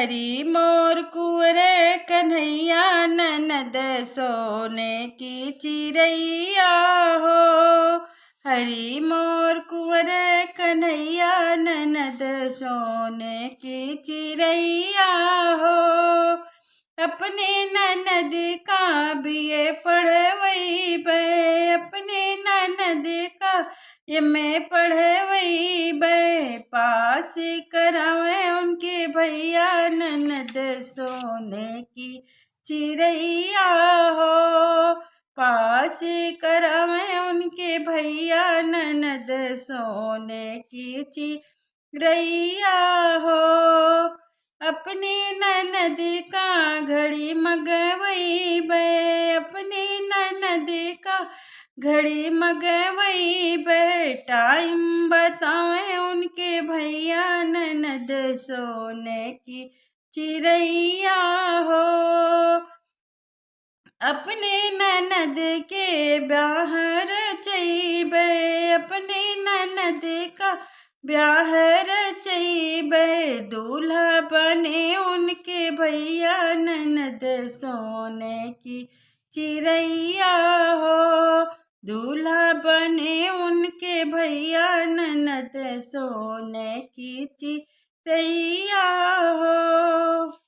हरी मोर कुंवर कन्हैया ननद सोने की चिरैया हो। हरी मोर कुंवर कन्हैया ननद सोने की चिरैया हो। अपने ननद का बीए पढ़वई बे, अपने ननद का ये मैं पढ़वई बे, पास करावे उनके भैया ननद सोने की चिरैया हो। पास करावे उनके भैया ननद सोने की चिरैया हो। अपने ननद का घड़ी मगवई बे, अपने ननद का घड़ी मगवई बे, टाइम बतावे उनके भैया ननद सोने की चिरैया हो। अपने ननद के ब्याह रचैबे, अपने ननद का ब्याह रचैबे, दूल्हा बने उनके भैया ननद सोने की चिरैया हो। दूल्हा बने उनके भैया ननद सोने की चिरैया हो।